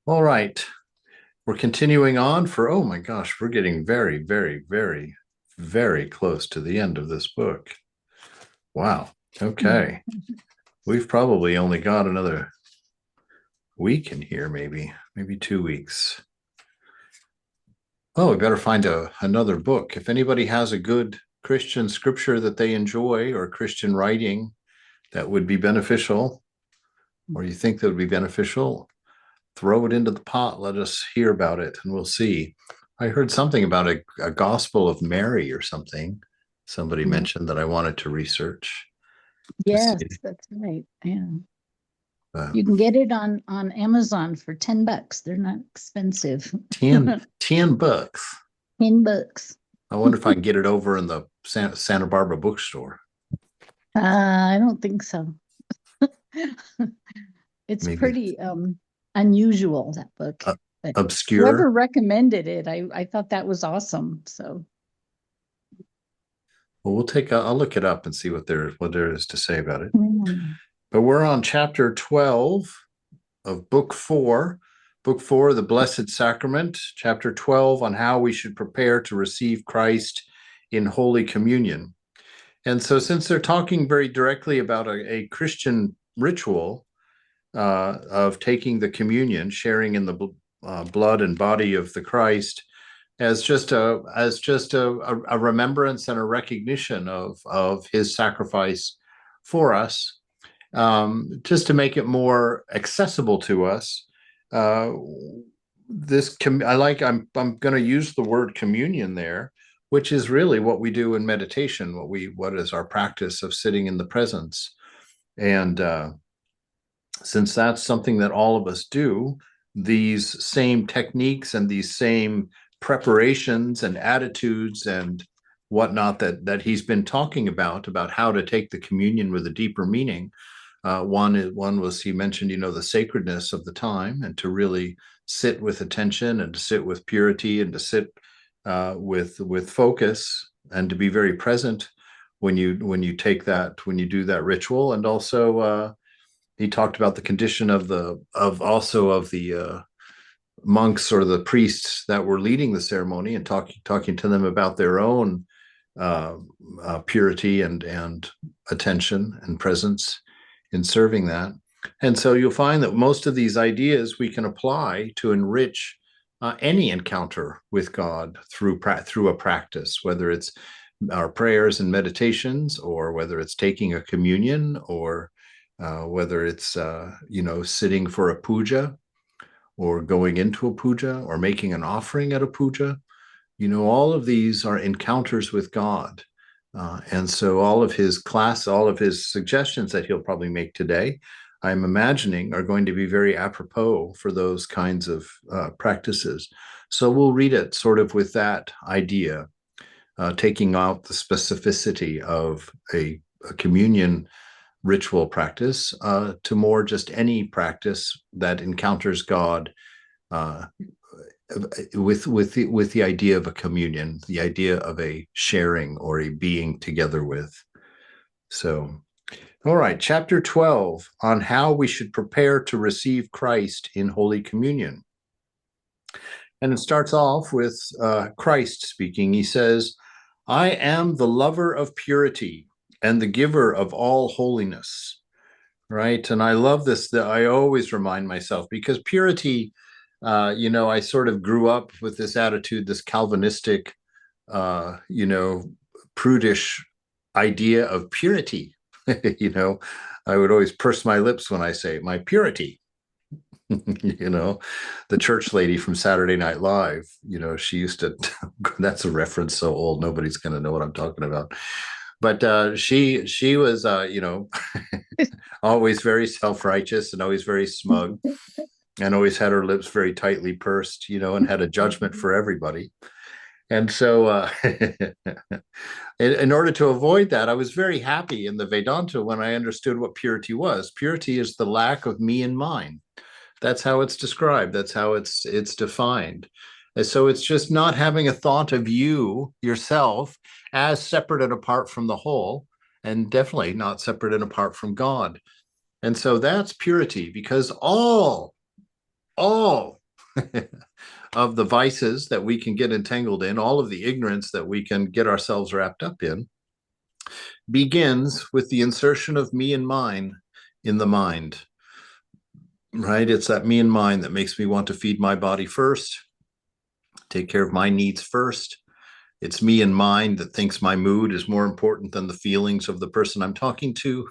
All right. We're continuing on for, oh my gosh, we're getting very, very, very, very close to the end of this book. Wow. Okay. We've probably only got another week in here, maybe 2 weeks. Oh, we better find another book. If anybody has a good Christian scripture that they enjoy or Christian writing that would be beneficial, or you think that would be beneficial, throw it into the pot. Let us hear about it and we'll see. I heard something about a Gospel of Mary or something. Somebody Mhm. mentioned that I wanted to research to Yes, see. that's right. Yeah. Uh, You can get it on Amazon for $10. They're not expensive. 10 bucks. $10. I wonder if I can get it over in the Santa Barbara bookstore. I don't think so. It's Maybe pretty unusual, that book. uh, But obscure. whoever recommended it, I thought that was awesome. So Well, I'll look it up and see what there is to say about it. mm, But we're on chapter 12 of book 4. Book 4, the Blessed Sacrament, chapter 12, on how we should prepare to receive Christ in Holy Communion. And so, since they're talking very directly about a Christian ritual of taking the communion, sharing in the blood and body of the Christ, as just a remembrance and a recognition of His sacrifice for us, just to make it more accessible to us. Uh, I'm going to use the word communion there, which is really what we do in meditation. What is our practice of sitting in the presence, and since that's something that all of us do, these same techniques and these same preparations and attitudes and whatnot that he's been talking about how to take the communion with a deeper meaning. One was he mentioned, the sacredness of the time and to really sit with attention and to sit with purity and to sit with focus and to be very present when you do that ritual. And also he talked about the condition of the monks or the priests that were leading the ceremony and talking to them about their own uh, purity and attention and presence in serving that. And so you'll find that most of these ideas we can apply to enrich any encounter with God through a practice, whether it's our prayers and meditations, or whether it's taking a communion, or whether it's sitting for a puja, or going into a puja, or making an offering at a puja. All of these are encounters with God. And so all of his suggestions that he'll probably make today, I'm imagining, are going to be very apropos for those kinds of practices. So we'll read it sort of with that idea, taking out the specificity of a communion ritual practice to more just any practice that encounters God, uh, with the idea of a communion, the idea of a sharing or a being together with. So, all right, chapter 12 on how we should prepare to receive Christ in Holy Communion. And it starts off with Christ speaking. He says, I am the lover of purity and the giver of all holiness. Right. And I love this, that I always remind myself, because purity, I sort of grew up with this attitude, this Calvinistic, uh, you know, prudish idea of purity. you know, I would always purse my lips when I say my purity. you know, the church lady from Saturday Night Live, she used to, that's a reference so old, nobody's going to know what I'm talking about. But she was, always very self-righteous and always very smug and always had her lips very tightly pursed, and had a judgment for everybody. And so in order to avoid that, I was very happy in the Vedanta when I understood what purity was. Purity is the lack of me and mine. That's how it's described. That's how it's defined. And so it's just not having a thought of you yourself as separate and apart from the whole, and definitely not separate and apart from God. And so that's purity, because all of the vices that we can get entangled in, all of the ignorance that we can get ourselves wrapped up in, begins with the insertion of me and mine in the mind, right? It's that me and mine that makes me want to feed my body first, take care of my needs first. It's me and mine that thinks my mood is more important than the feelings of the person I'm talking to.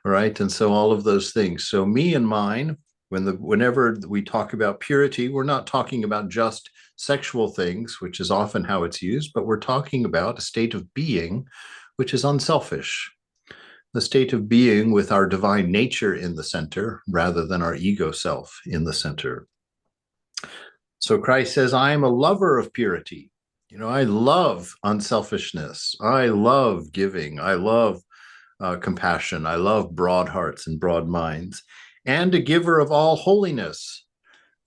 Right? And so all of those things. So me and mine, whenever we talk about purity, we're not talking about just sexual things, which is often how it's used, but we're talking about a state of being which is unselfish, the state of being with our divine nature in the center rather than our ego self in the center. So Christ says, I am a lover of purity. You know, I love unselfishness. I love giving. I love compassion. I love broad hearts and broad minds, and a giver of all holiness,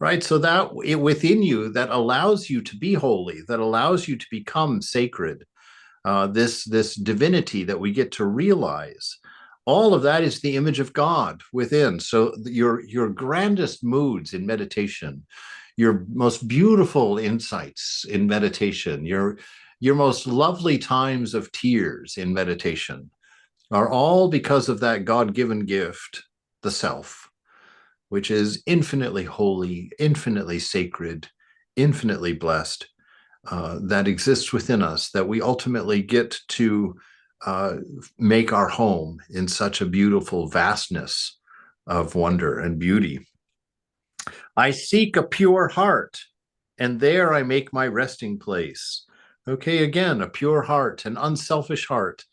right? So that within you, that allows you to be holy, that allows you to become sacred, this divinity that we get to realize. All of that is the image of God within. So your grandest moods in meditation, your most beautiful insights in meditation, your most lovely times of tears in meditation are all because of that God-given gift, the self, which is infinitely holy, infinitely sacred, infinitely blessed, that exists within us, that we ultimately get to make our home in such a beautiful vastness of wonder and beauty. I seek a pure heart, and there I make my resting place. Okay, again, a pure heart, an unselfish heart,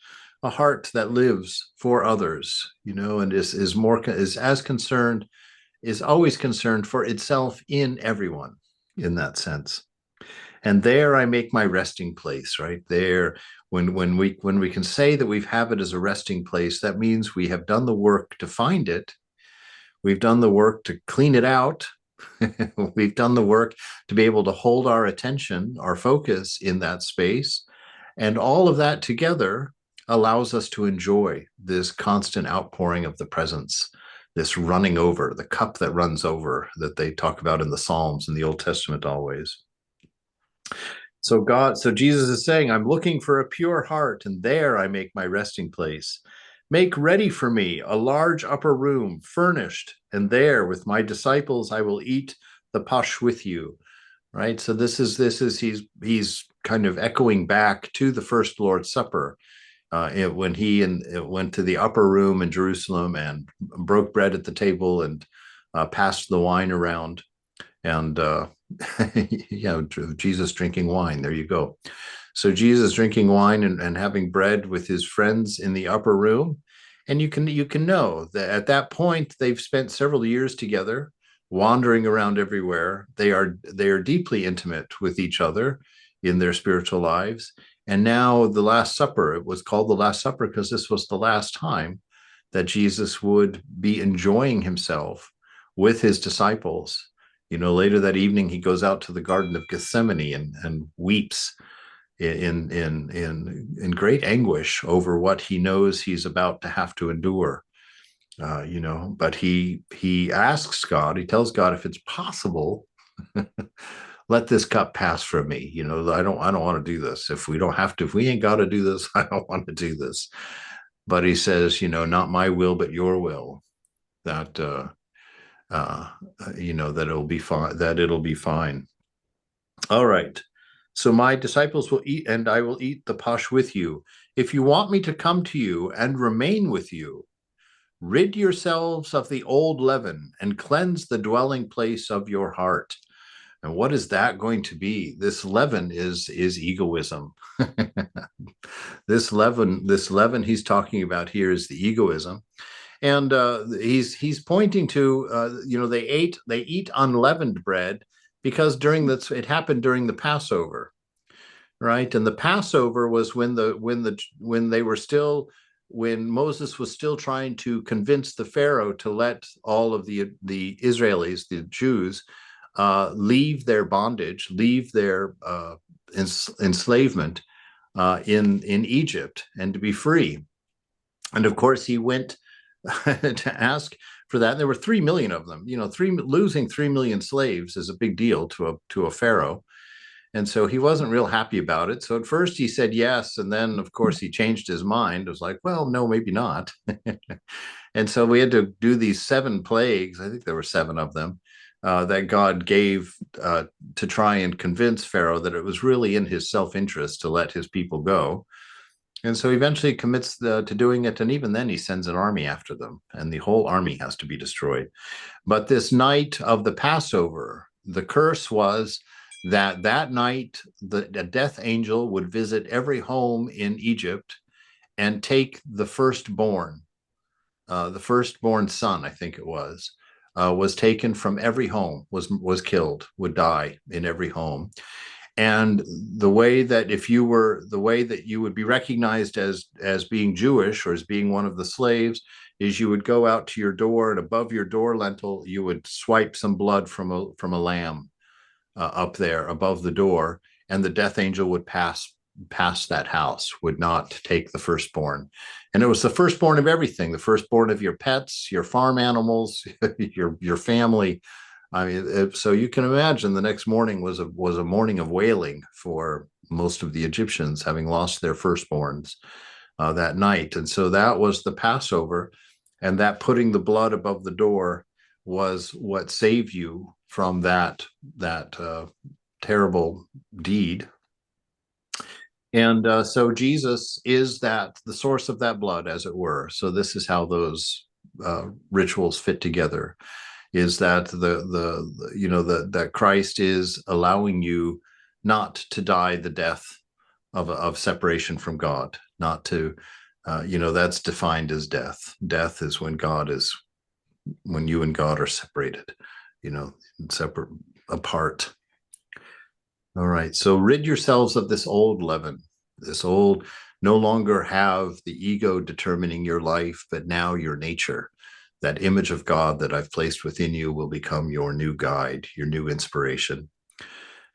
a heart that lives for others, you know, and is as concerned, is always concerned for itself in everyone in that sense. And there I make my resting place, right there. When we can say that we have it as a resting place, that means we have done the work to find it. We've done the work to clean it out. We've done the work to be able to hold our attention, our focus in that space. And all of that together allows us to enjoy this constant outpouring of the presence, this running over, the cup that runs over that they talk about in the Psalms in the Old Testament always. So Jesus is saying, I'm looking for a pure heart, and there I make my resting place. Make ready for me a large upper room, furnished, and there with my disciples I will eat the pash with you. Right. So this is he's kind of echoing back to the first Lord's Supper, when he went to the upper room in Jerusalem and broke bread at the table and passed the wine around. And yeah, Jesus drinking wine. There you go. So Jesus drinking wine and having bread with his friends in the upper room. And you can know that at that point they've spent several years together, wandering around everywhere. They are deeply intimate with each other in their spiritual lives. And now the Last Supper, it was called the Last Supper because this was the last time that Jesus would be enjoying himself with his disciples. You know, later that evening, he goes out to the Garden of Gethsemane and weeps in great anguish over what he knows he's about to have to endure. You know, but he asks God, he tells God, if it's possible, let this cup pass from me. You know, I don't want to do this. If we don't have to, if we ain't got to do this, I don't want to do this. But he says, you know, not my will, but your will. That you know, that it'll be fine. That it'll be fine. All right. So my disciples will eat, and I will eat the pash with you. If you want me to come to you and remain with you, rid yourselves of the old leaven and cleanse the dwelling place of your heart. And what is that going to be? This leaven is egoism. This leaven he's talking about here is the egoism. And he's pointing to you know, they eat unleavened bread because it happened during the Passover, right? And the Passover was when they were still, when Moses was still trying to convince the Pharaoh to let all of the Israelis, the Jews, leave their bondage, leave their enslavement in Egypt, and to be free. And of course, he went to ask for that. There were 3 million of them. Losing 3 million slaves is a big deal to a pharaoh. And so he wasn't real happy about it. So at first he said yes. And then, of course, he changed his mind. It was like, well, no, maybe not. And so we had to do these 7 plagues. I think there were 7 of them that God gave to try and convince Pharaoh that it was really in his self-interest to let his people go. And so he eventually commits to doing it. And even then he sends an army after them, and the whole army has to be destroyed. But this night of the Passover, the curse was that night, the death angel would visit every home in Egypt and take the firstborn son, I think it was taken from every home, was killed, would die in every home. And the way that you would be recognized as being Jewish or as being one of the slaves is you would go out to your door, and above your door lintel you would swipe some blood from a lamb up there above the door, and the death angel would pass that house, would not take the firstborn. And it was the firstborn of everything, the firstborn of your pets, your farm animals, your family. I mean, so you can imagine the next morning was a morning of wailing for most of the Egyptians, having lost their firstborns that night. And so that was the Passover, and that putting the blood above the door was what saved you from that terrible deed. And so Jesus is the source of that blood, as it were. So this is how those rituals fit together. Is that that Christ is allowing you not to die the death of separation from God, not to, that's defined as death. Death is when you and God are separated, separate, apart. All right, so rid yourselves of this old leaven, no longer have the ego determining your life, but now your nature. That image of God that I've placed within you will become your new guide, your new inspiration.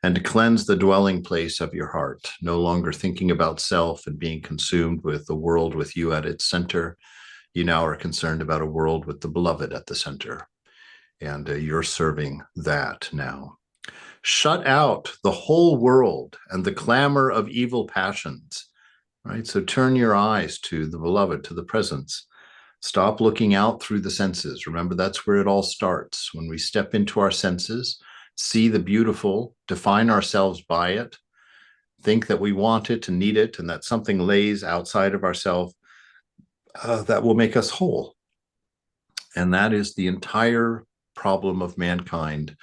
And to cleanse the dwelling place of your heart, no longer thinking about self and being consumed with the world with you at its center. You now are concerned about a world with the beloved at the center. And you're serving that now. Shut out the whole world and the clamor of evil passions, right? So turn your eyes to the beloved, to the presence. Stop looking out through the senses. Remember, that's where it all starts. When we step into our senses, see the beautiful, define ourselves by it, think that we want it and need it, and that something lays outside of ourselves that will make us whole. And that is the entire problem of mankind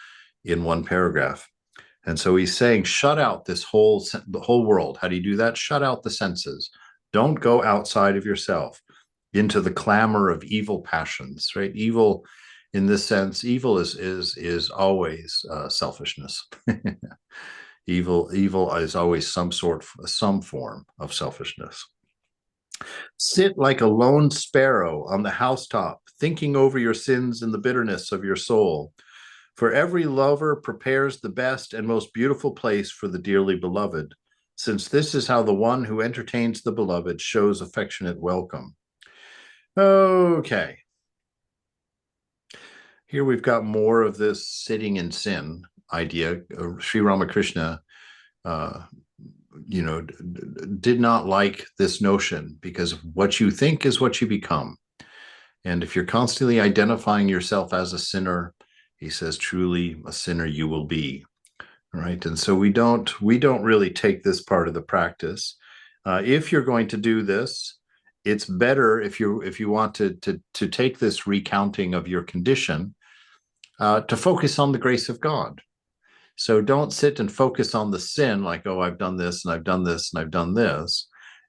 in one paragraph. And so he's saying, shut out the whole world. How do you do that? Shut out the senses. Don't go outside of yourself into the clamor of evil passions, right? Evil, in this sense, evil is always selfishness. Evil is always some form of selfishness. Sit like a lone sparrow on the housetop, thinking over your sins and the bitterness of your soul. For every lover prepares the best and most beautiful place for the dearly beloved, since this is how the one who entertains the beloved shows affectionate welcome. Okay. Here we've got more of this sitting in sin idea. Sri Ramakrishna, did not like this notion, because what you think is what you become. And if you're constantly identifying yourself as a sinner, he says, truly a sinner you will be, right? And so we don't really take this part of the practice. If you're going to do this, it's better if you want to take this recounting of your condition to focus on the grace of God. So don't sit and focus on the sin, like, oh, I've done this and I've done this and I've done this.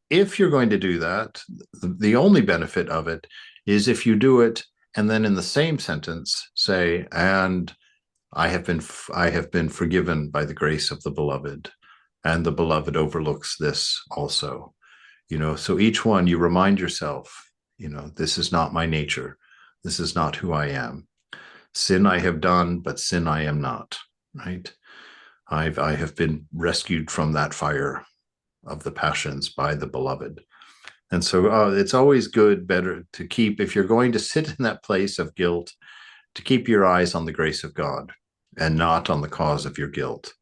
If you're going to do that, the only benefit of it is if you do it and then in the same sentence say, and I have been forgiven by the grace of the beloved, and the beloved overlooks this also. So each one you remind yourself, this is not my nature. This is not who I am. Sin I have done, but sin I am not, right? I have been rescued from that fire of the passions by the beloved. And so it's always better to keep, if you're going to sit in that place of guilt, to keep your eyes on the grace of God and not on the cause of your guilt,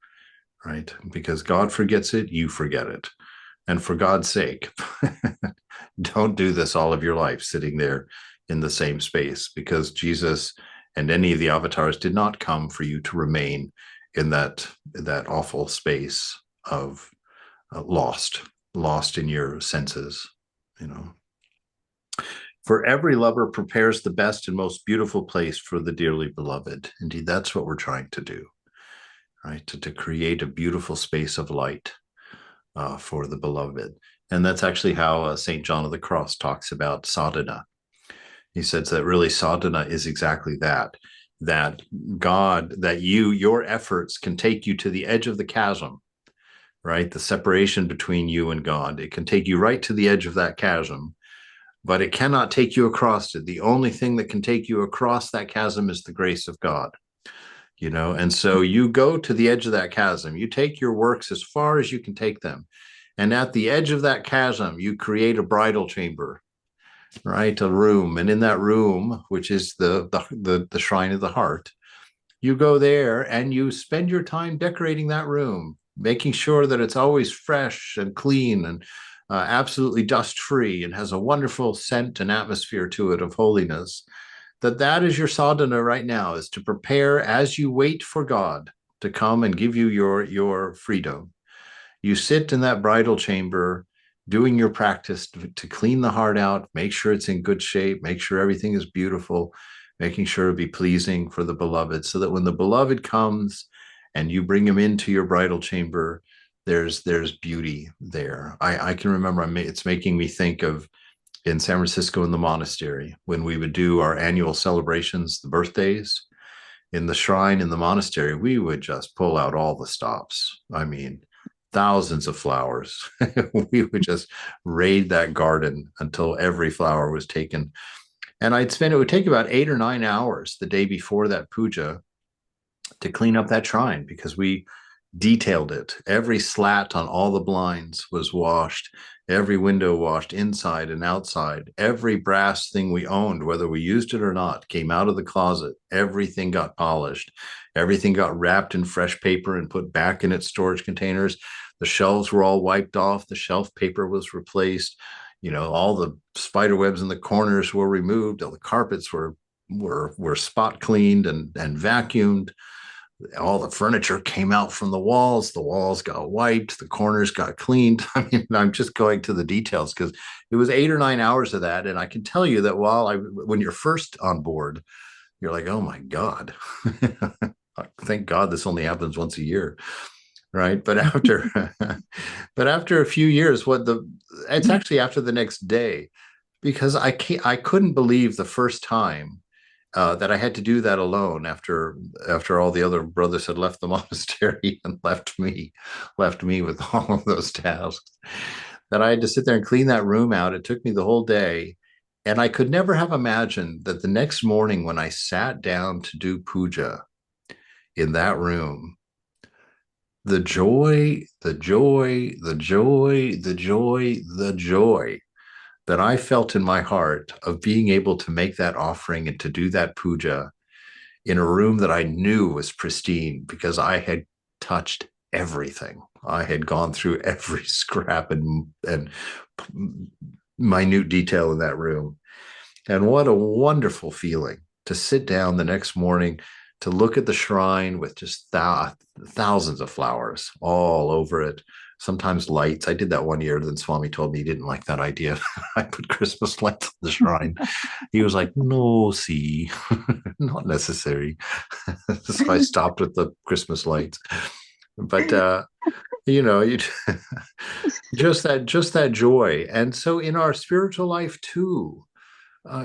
right? Because God forgets it, you forget it. And for God's sake, don't do this all of your life sitting there in the same space, because Jesus and any of the avatars did not come for you to remain in that awful space of lost in your senses, you know. For every lover prepares the best and most beautiful place for the dearly beloved. Indeed, that's what we're trying to do, right? To create a beautiful space of light for the beloved. And that's actually how St. John of the Cross talks about sadhana. He says that really sadhana is exactly that, that God, that your efforts can take you to the edge of the chasm, right? The separation between you and God. It can take you right to the edge of that chasm, but it cannot take you across it. The only thing that can take you across that chasm is the grace of God, you know? And so you go to the edge of that chasm, you take your works as far as you can take them. And at the edge of that chasm, you create a bridal chamber, right? A room. And in that room, which is the shrine of the heart, you go there and you spend your time decorating that room, making sure that it's always fresh and clean and absolutely dust free and has a wonderful scent and atmosphere to it of holiness. That is your sadhana right now, is to prepare as you wait for God to come and give you your freedom. You sit in that bridal chamber doing your practice to clean the heart out, make sure it's in good shape, make sure everything is beautiful, making sure it be pleasing for the beloved, so that when the beloved comes and you bring him into your bridal chamber, there's beauty there. I can remember, it's making me think of in San Francisco in the monastery, when we would do our annual celebrations, the birthdays, in the shrine in the monastery, we would just pull out all the stops. I mean, thousands of flowers. We would just raid that garden until every flower was taken. And it would take about 8 or 9 hours the day before that puja to clean up that shrine, because we detailed it. Every slat on all the blinds was washed, every window washed inside and outside. Every brass thing we owned, whether we used it or not, came out of the closet. Everything got polished. Everything got wrapped in fresh paper and put back in its storage containers. The shelves were all wiped off. The shelf paper was replaced. You know, all the spider webs in the corners were removed. All the carpets were spot cleaned and vacuumed. All the furniture came out from the walls got wiped, the corners got cleaned. I mean, I'm just going to the details because it was 8 or 9 hours of that. And I can tell you that when you're first on board, you're like, oh my God, thank God this only happens once a year. Right. But after a few years, it's actually after the next day, because I couldn't believe the first time that I had to do that alone after all the other brothers had left the monastery and left me with all of those tasks, that I had to sit there and clean that room out. It took me the whole day. And I could never have imagined that the next morning when I sat down to do puja in that room, the joy that I felt in my heart of being able to make that offering and to do that puja in a room that I knew was pristine, because I had touched everything. I had gone through every scrap and minute detail in that room. And what a wonderful feeling to sit down the next morning, to look at the shrine with just thousands of flowers all over it, sometimes lights. I did that one year. Then Swami told me he didn't like that idea. I put Christmas lights on the shrine. He was like, no, see, not necessary. So I stopped with the Christmas lights. But you know, just that joy. And so in our spiritual life too,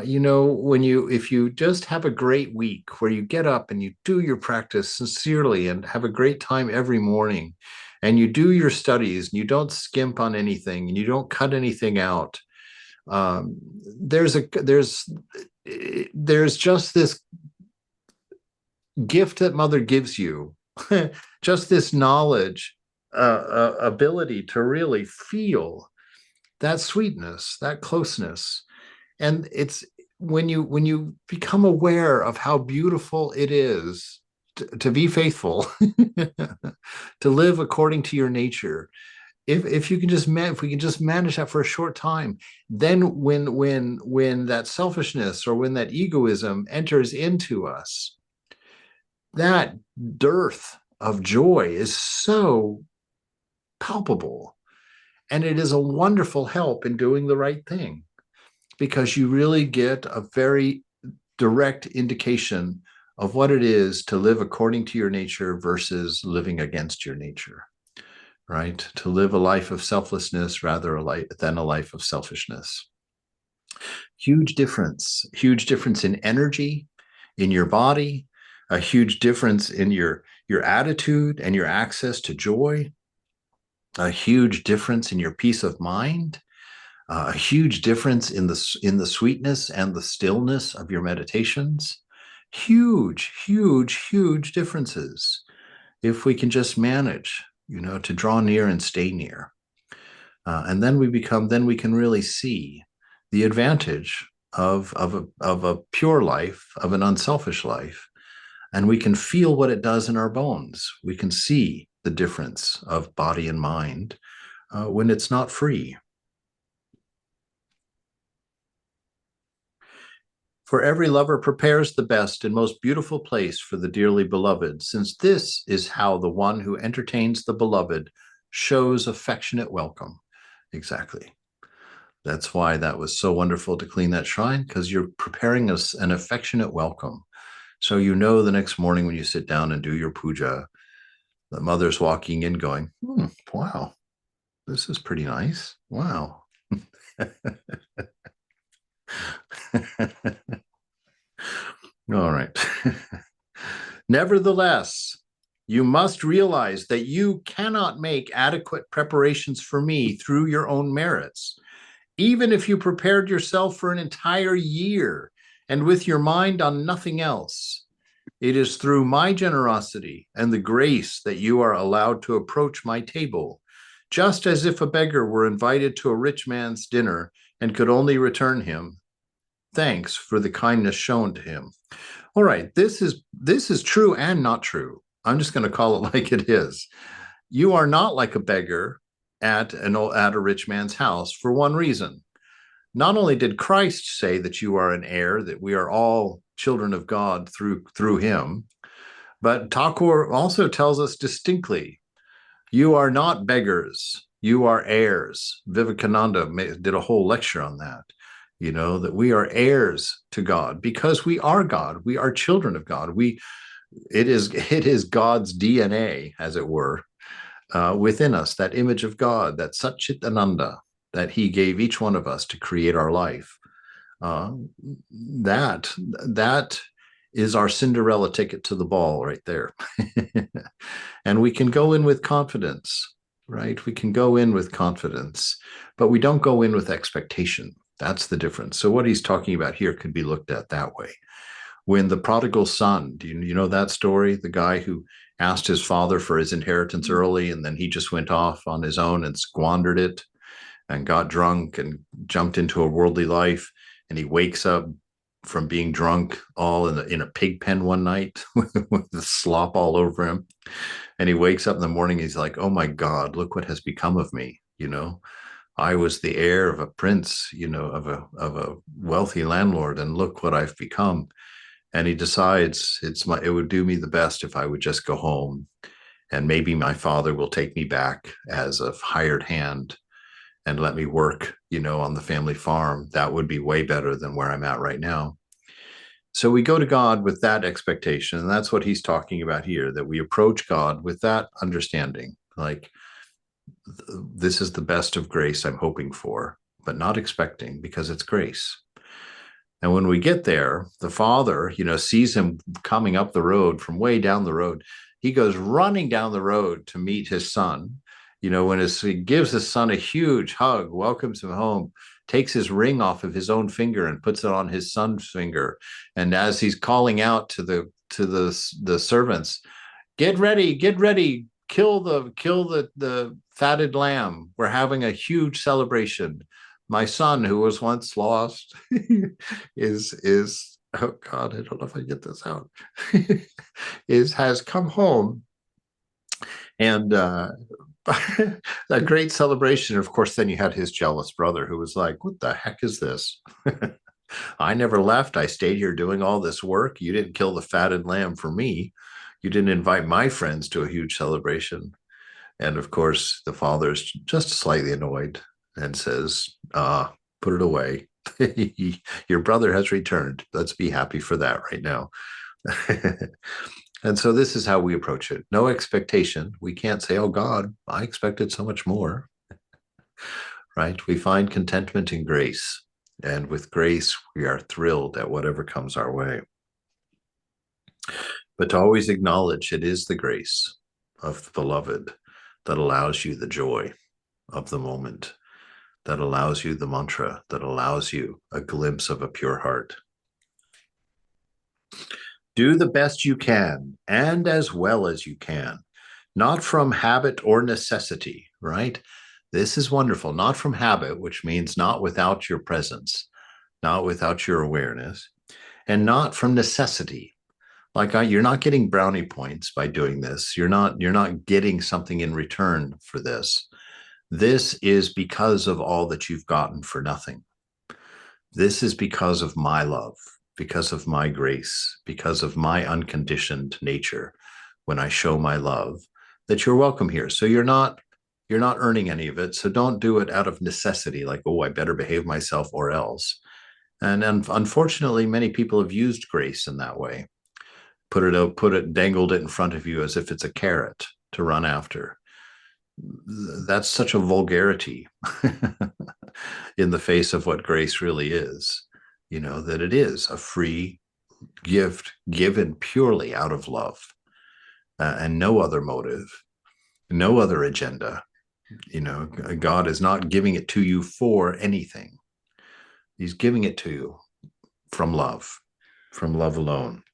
you know, if you just have a great week where you get up and you do your practice sincerely and have a great time every morning, and you do your studies and you don't skimp on anything and you don't cut anything out, there's just this gift that Mother gives you, just this knowledge, ability to really feel that sweetness, that closeness. And it's when you become aware of how beautiful it is to be faithful, to live according to your nature. If you can just if we can just manage that for a short time, then when that selfishness or when that egoism enters into us, that dearth of joy is so palpable, and it is a wonderful help in doing the right thing, because you really get a very direct indication of what it is to live according to your nature versus living against your nature, right? To live a life of selflessness rather than a life of selfishness. Huge difference in energy, in your body, a huge difference in your attitude and your access to joy, a huge difference in your peace of mind, a huge difference in the sweetness and the stillness of your meditations. Huge differences if we can just manage, to draw near and stay near. And then we can really see the advantage of a pure life, of an unselfish life. And we can feel what it does in our bones. We can see the difference of body and mind when it's not free. For every lover prepares the best and most beautiful place for the dearly beloved, since this is how the one who entertains the beloved shows affectionate welcome. Exactly. That's why that was so wonderful to clean that shrine, because you're preparing us an affectionate welcome. So the next morning when you sit down and do your puja, the mother's walking in going, wow, this is pretty nice. Wow. All right. Nevertheless, you must realize that you cannot make adequate preparations for me through your own merits. Even if you prepared yourself for an entire year and with your mind on nothing else, it is through my generosity and the grace that you are allowed to approach my table, just as if a beggar were invited to a rich man's dinner and could only return him thanks for the kindness shown to him. All right, this is true and not true. I'm just going to call it like it is. You are not like a beggar at a rich man's house for one reason. Not only did Christ say that you are an heir, that we are all children of God through him, but Thakur also tells us distinctly, you are not beggars, you are heirs. Vivekananda did a whole lecture on that, that we are heirs to God because we are God. We are children of God. It is God's DNA, as it were, within us, that image of God, that Satchitananda that he gave each one of us to create our life. That is our Cinderella ticket to the ball right there. And we can go in with confidence, right? We can go in with confidence, but we don't go in with expectation. That's the difference. So what he's talking about here could be looked at that way. When the prodigal son, do you know that story? The guy who asked his father for his inheritance early, and then he just went off on his own and squandered it and got drunk and jumped into a worldly life. And he wakes up from being drunk all in a pig pen one night with the slop all over him. And he wakes up in the morning, he's like, oh my God, look what has become of me. I was the heir of a prince, of a wealthy landlord, and look what I've become. And he decides it would do me the best if I would just go home, and maybe my father will take me back as a hired hand and let me work, on the family farm. That would be way better than where I'm at right now. So we go to God with that expectation. And that's what he's talking about here, that we approach God with that understanding, like, this is the best of grace I'm hoping for, but not expecting, because it's grace. And when we get there, the father, sees him coming up the road from way down the road. He goes running down the road to meet his son. When he gives his son a huge hug, welcomes him home, takes his ring off of his own finger and puts it on his son's finger. And as he's calling out to the servants, get ready, kill the fatted lamb. We're having a huge celebration. My son, who was once lost, is oh God, I don't know if I get this out, has come home, and a great celebration. Of course, then you had his jealous brother who was like, "What the heck is this? I never left. I stayed here doing all this work. You didn't kill the fatted lamb for me. You didn't invite my friends to a huge celebration." And of course, the father is just slightly annoyed and says, put it away. Your brother has returned. Let's be happy for that right now. And so this is how we approach it. No expectation. We can't say, oh God, I expected so much more, right? We find contentment in grace. And with grace, we are thrilled at whatever comes our way. But to always acknowledge it is the grace of the beloved that allows you the joy of the moment, that allows you the mantra, that allows you a glimpse of a pure heart. Do the best you can and as well as you can, not from habit or necessity, right? This is wonderful. Not from habit, which means not without your presence, not without your awareness, and not from necessity. Like you're not getting brownie points by doing this. You're not getting something in return for this. This is because of all that you've gotten for nothing. This is because of my love, because of my grace, because of my unconditioned nature. When I show my love, that you're welcome here. So you're not earning any of it. So don't do it out of necessity, like, oh, I better behave myself or else. And unfortunately, many people have used grace in that way. Dangled it in front of you as if it's a carrot to run after. That's such a vulgarity in the face of what grace really is, that it is a free gift given purely out of love, and no other motive, no other agenda. God is not giving it to you for anything. He's giving it to you from love alone.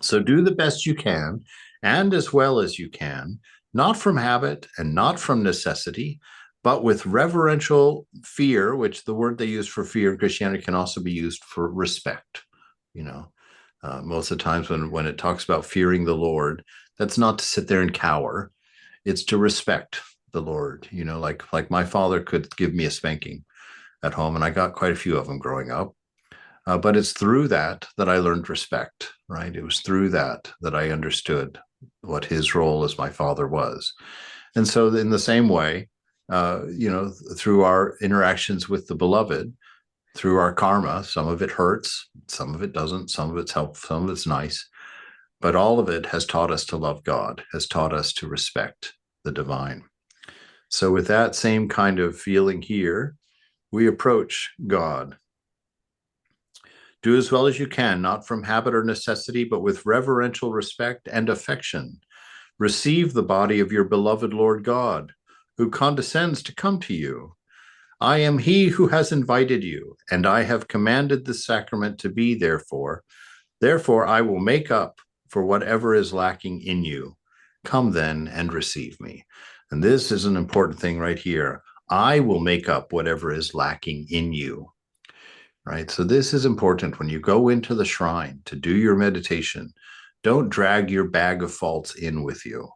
So do the best you can and as well as you can, not from habit and not from necessity, but with reverential fear, which the word they use for fear in Christianity can also be used for respect. Most of the times when it talks about fearing the Lord, that's not to sit there and cower. It's to respect the Lord. Like my father could give me a spanking at home, and I got quite a few of them growing up. But it's through that I learned respect, right? It was through that I understood what his role as my father was. And so in the same way, through our interactions with the beloved, through our karma, some of it hurts, some of it doesn't, some of it's helpful, some of it's nice, but all of it has taught us to love God, has taught us to respect the divine. So with that same kind of feeling here, we approach God. Do as well as you can, not from habit or necessity, but with reverential respect and affection. Receive the body of your beloved Lord God, who condescends to come to you. I am he who has invited you, and I have commanded the sacrament to be therefore. Therefore, I will make up for whatever is lacking in you. Come then and receive me. And this is an important thing right here. I will make up whatever is lacking in you. Right? So this is important when you go into the shrine to do your meditation. Don't drag your bag of faults in with you.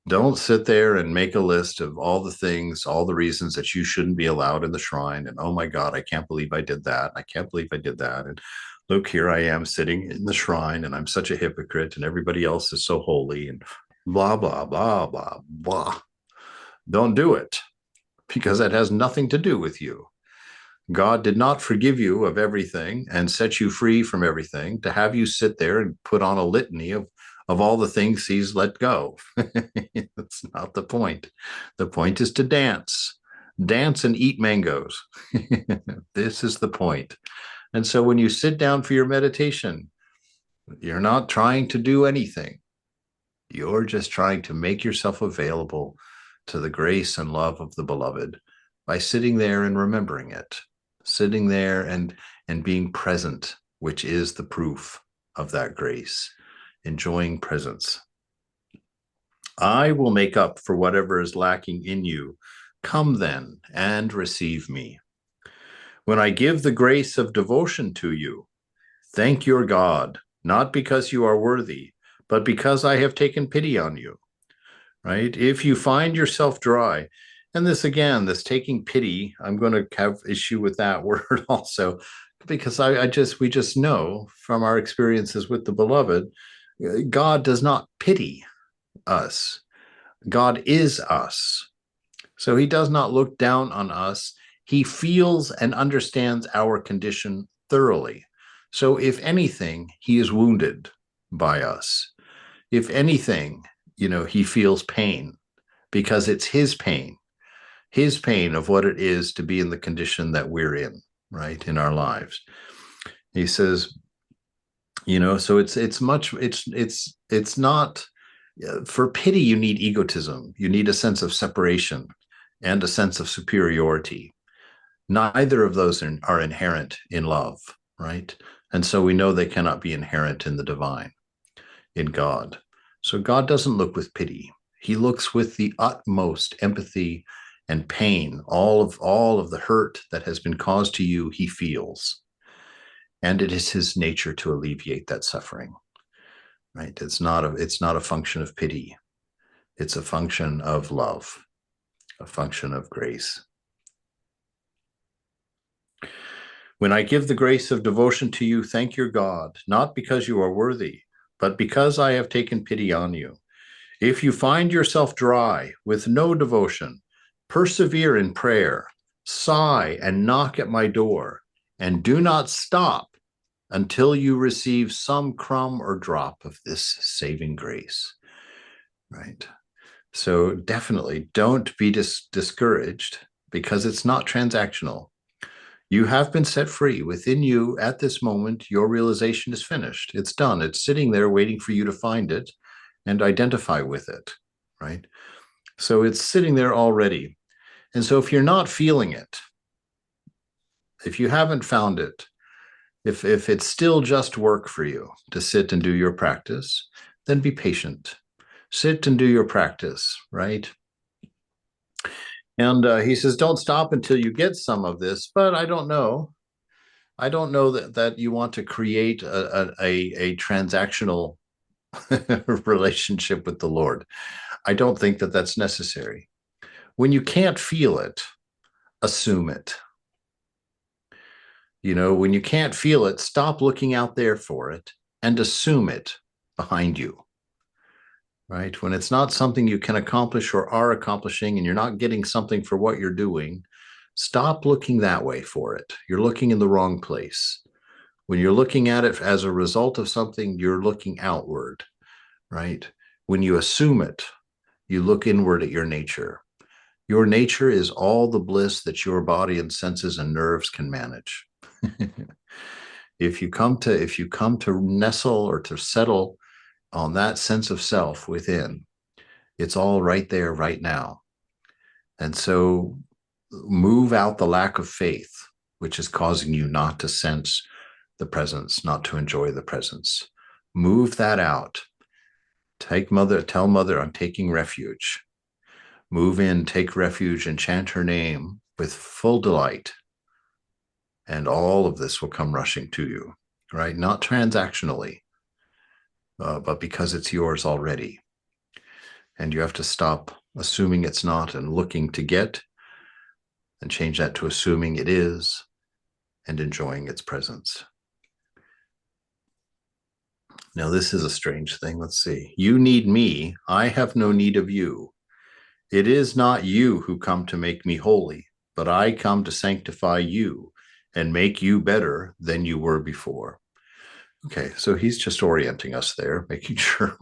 Don't sit there and make a list of all the things, all the reasons that you shouldn't be allowed in the shrine. And oh my God, I can't believe I did that. I can't believe I did that. And look, here I am sitting in the shrine and I'm such a hypocrite and everybody else is so holy and blah, blah, blah, blah, blah. Don't do it, because that has nothing to do with you. God did not forgive you of everything and set you free from everything to have you sit there and put on a litany of all the things he's let go. That's not the point. The point is to dance and eat mangoes. This is the point. And so when you sit down for your meditation, you're not trying to do anything. You're just trying to make yourself available to the grace and love of the beloved by sitting there and remembering it. Sitting there and being present, which is the proof of that grace, enjoying presence. I will make up for whatever is lacking in you. Come then and receive me. When I give the grace of devotion to you, thank your God, not because you are worthy, but because I have taken pity on you. Right? If you find yourself dry, and this again, this taking pity, I'm going to have issue with that word also, because we just know from our experiences with the beloved, God does not pity us. God is us. So he does not look down on us. He feels and understands our condition thoroughly. So if anything, he is wounded by us. If anything, he feels pain because it's his pain of what it is to be in the condition that we're in, right, in our lives. He says, so it's not, for pity, you need egotism. You need a sense of separation and a sense of superiority. Neither of those are inherent in love, right? And so we know they cannot be inherent in the divine, in God. So God doesn't look with pity. He looks with the utmost empathy and pain. All of the hurt that has been caused to you, he feels. And it is his nature to alleviate that suffering. Right? It's not a function of pity. It's a function of love, a function of grace. When I give the grace of devotion to you, thank your God, not because you are worthy, but because I have taken pity on you. If you find yourself dry with no devotion, persevere in prayer, sigh and knock at my door, and do not stop until you receive some crumb or drop of this saving grace. Right? So definitely don't be discouraged, because it's not transactional. You have been set free. Within you at this moment, your realization is finished. It's done. It's sitting there waiting for you to find it and identify with it, right? So it's sitting there already. And so if you're not feeling it, if you haven't found it, if it's still just work for you to sit and do your practice, then be patient. Sit and do your practice, right? And he says, don't stop until you get some of this, but I don't know. I don't know that you want to create a transactional relationship with the Lord. I don't think that that's necessary. When you can't feel it, assume it. When you can't feel it, stop looking out there for it and assume it behind you. Right? When it's not something you can accomplish or are accomplishing, and you're not getting something for what you're doing, stop looking that way for it. You're looking in the wrong place. When you're looking at it as a result of something, you're looking outward, right? When you assume it, you look inward at your nature. Your nature is all the bliss that your body and senses and nerves can manage. If you come to nestle or to settle on that sense of self within, it's all right there, right now. And so move out the lack of faith, which is causing you not to sense the presence, not to enjoy the presence. Move that out. Tell mother, I'm taking refuge. Move in, take refuge, and chant her name with full delight. And all of this will come rushing to you, right? Not transactionally, but because it's yours already. And you have to stop assuming it's not and looking to get, and change that to assuming it is and enjoying its presence. Now, this is a strange thing. Let's see. You need me. I have no need of you. It is not you who come to make me holy, but I come to sanctify you and make you better than you were before. Okay, so he's just orienting us there, making sure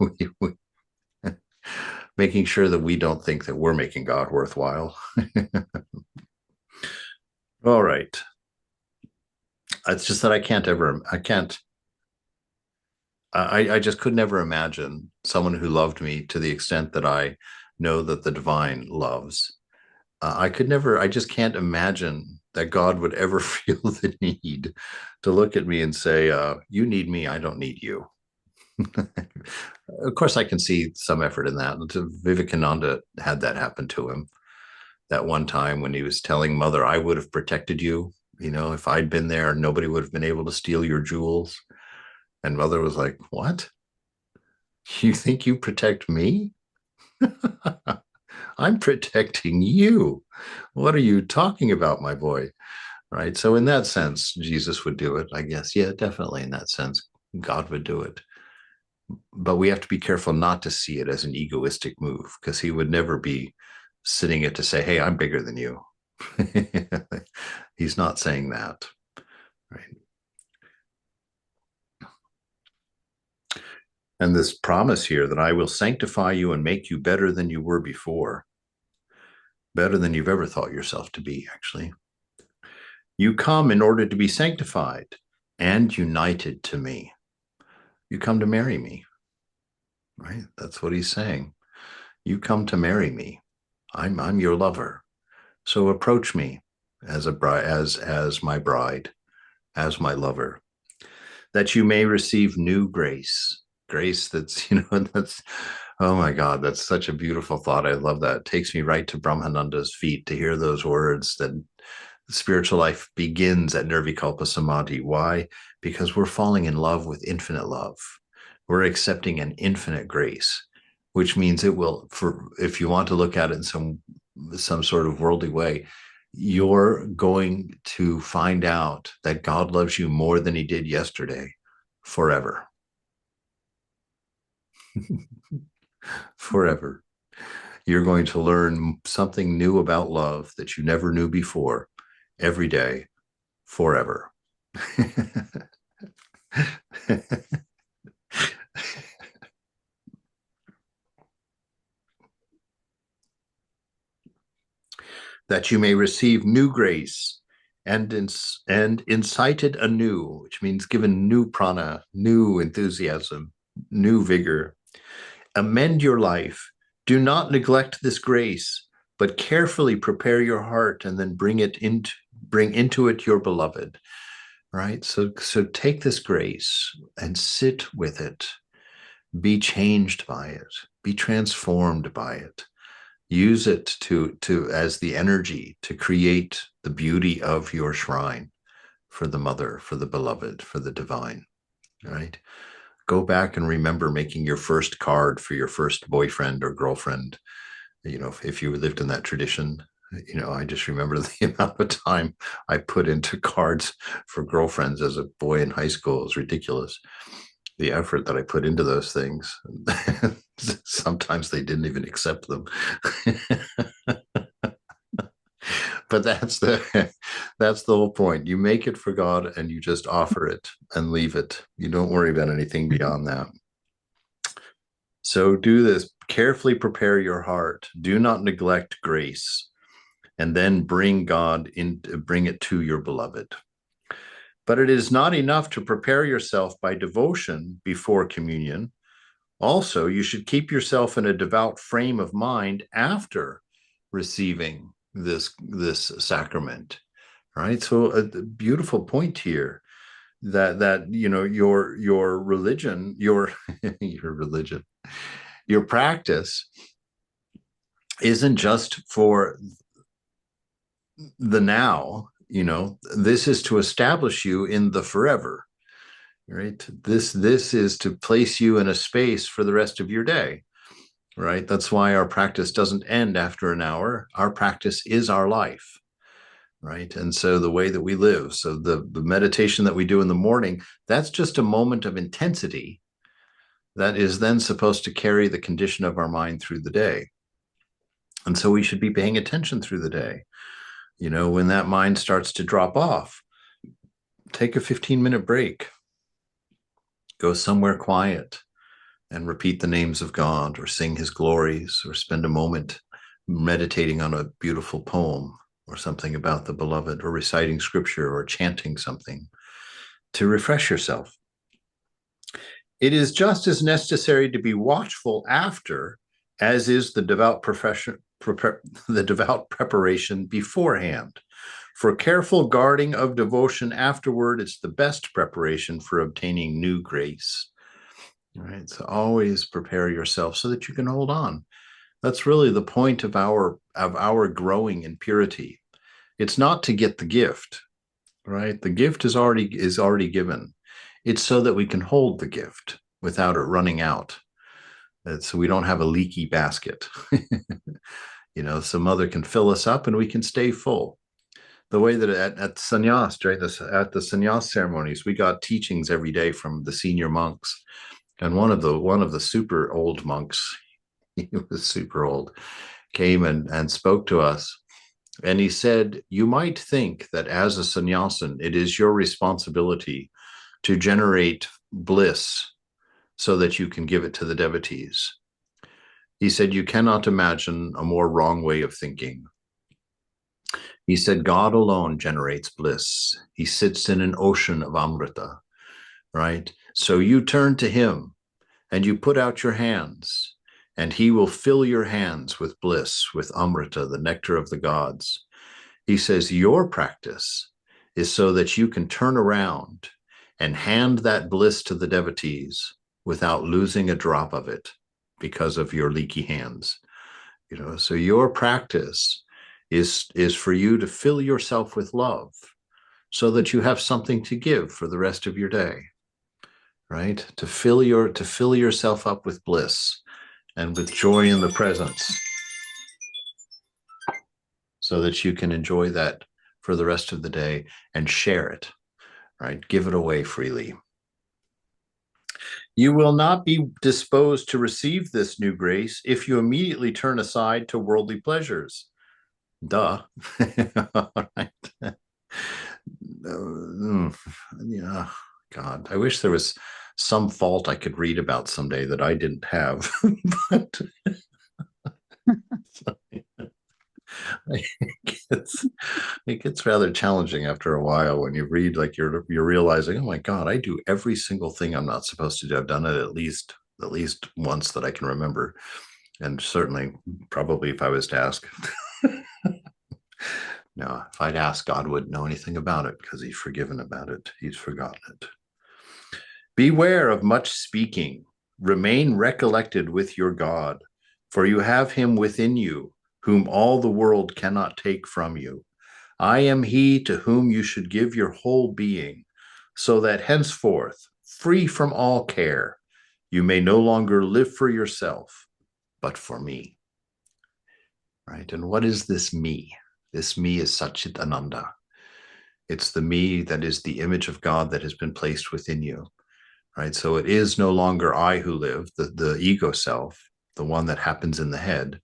making sure that we don't think that we're making God worthwhile. All right. It's just that I just could never imagine someone who loved me to the extent that I know that the divine loves. I just can't imagine that God would ever feel the need to look at me and say, you need me, I don't need you. Of course, I can see some effort in that. Vivekananda had that happen to him that one time when he was telling Mother, I would have protected you. You know, if I'd been there, nobody would have been able to steal your jewels. And Mother was like, what? You think you protect me? I'm protecting you. What are you talking about, my boy? Right. So, in that sense, Jesus would do it, I guess. Yeah, definitely. In that sense, God would do it. But we have to be careful not to see it as an egoistic move, because he would never be sitting it to say, hey, I'm bigger than you. He's not saying that. Right. And this promise here that I will sanctify you and make you better than you were before, better than you've ever thought yourself to be, actually. You come in order to be sanctified and united to me. You come to marry me, right? That's what he's saying. You come to marry me. I'm your lover. So approach me as a bride, as my bride, as my lover, that you may receive new grace. Grace that's, that's, oh my God, that's such a beautiful thought. I love that. It takes me right to Brahmananda's feet to hear those words that spiritual life begins at Nirvikalpa Samadhi. Why? Because we're falling in love with infinite love. We're accepting an infinite grace, which means it will, for if you want to look at it in some sort of worldly way, you're going to find out that God loves you more than he did yesterday, forever. Forever. You're going to learn something new about love that you never knew before every day, forever. That you may receive new grace and incited anew, which means given new prana, new enthusiasm, new vigor. Amend your life. Do not neglect this grace, but carefully prepare your heart and then bring into it your beloved. Right? So take this grace and sit with it. Be changed by it. Be transformed by it. Use it to as the energy to create the beauty of your shrine for the mother, for the beloved, for the divine. Right? Go back and remember making your first card for your first boyfriend or girlfriend. If you lived in that tradition, I just remember the amount of time I put into cards for girlfriends as a boy in high school. It was ridiculous. The effort that I put into those things. Sometimes they didn't even accept them. But that's the whole point. You make it for God and you just offer it and leave it. You don't worry about anything beyond that. So do this. Carefully prepare your heart. Do not neglect grace, and then bring it to your beloved. But it is not enough to prepare yourself by devotion before communion. Also, you should keep yourself in a devout frame of mind after receiving this sacrament. Right? So a beautiful point here that your religion, your religion, your practice isn't just for the now. This is to establish you in the forever. Right? This is to place you in a space for the rest of your day. Right? That's why our practice doesn't end after an hour. Our practice is our life. Right? And so the way that we live, so the meditation that we do in the morning, that's just a moment of intensity that is then supposed to carry the condition of our mind through the day. And so we should be paying attention through the day. When that mind starts to drop off, take a 15-minute break, go somewhere quiet and repeat the names of God or sing his glories or spend a moment meditating on a beautiful poem or something about the beloved, or reciting scripture or chanting something to refresh yourself. It is just as necessary to be watchful after as is the devout preparation beforehand. For careful guarding of devotion afterward is the best preparation for obtaining new grace. right? So always prepare yourself so that you can hold on. That's really the point of our growing in purity. It's not to get the gift, right? The gift is already given. It's so that we can hold the gift without it running out. So we don't have a leaky basket. Some other can fill us up and we can stay full. The way that at sannyas, at the sannyas ceremonies, we got teachings every day from the senior monks. And one of the super old monks, he was super old, came and spoke to us. And he said, you might think that as a sannyasin, it is your responsibility to generate bliss so that you can give it to the devotees. He said, you cannot imagine a more wrong way of thinking. He said, God alone generates bliss. He sits in an ocean of Amrita, right? So you turn to him and you put out your hands, and he will fill your hands with bliss, with Amrita, the nectar of the gods. He says, your practice is so that you can turn around and hand that bliss to the devotees without losing a drop of it because of your leaky hands. So your practice is for you to fill yourself with love so that you have something to give for the rest of your day, right? To fill yourself up with bliss and with joy in the presence so that you can enjoy that for the rest of the day and share it, right? Give it away freely. You will not be disposed to receive this new grace if you immediately turn aside to worldly pleasures. Duh. All right. Yeah. God, I wish there was some fault I could read about someday that I didn't have. But it gets rather challenging after a while when you read, like you're realizing, oh my God, I do every single thing I'm not supposed to do. I've done it at least once that I can remember. And certainly, probably if I was to ask, no, if I'd ask, God wouldn't know anything about it because he's forgiven about it. He's forgotten it. Beware of much speaking. Remain recollected with your God, for you have him within you, whom all the world cannot take from you. I am he to whom you should give your whole being, so that henceforth, free from all care, you may no longer live for yourself, but for me. Right? And what is this me? This me is Satchit Ananda. It's the me that is the image of God that has been placed within you. Right? So it is no longer I who live, the ego self, the one that happens in the head.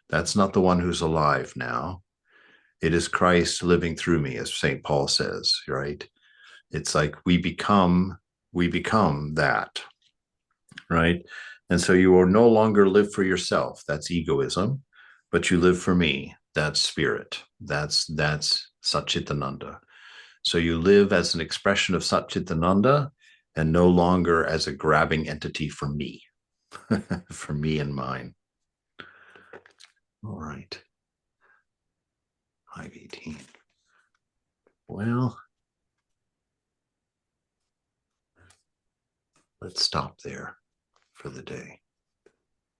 That's not the one who's alive now. It is Christ living through me, as St. Paul says, right? It's like we become that, right? And so you will no longer live for yourself. That's egoism, but you live for me. That's spirit. That's Satchitananda. So you live as an expression of Satchitananda and no longer as a grabbing entity for me, for me and mine. All right. 518. Well, let's stop there for the day.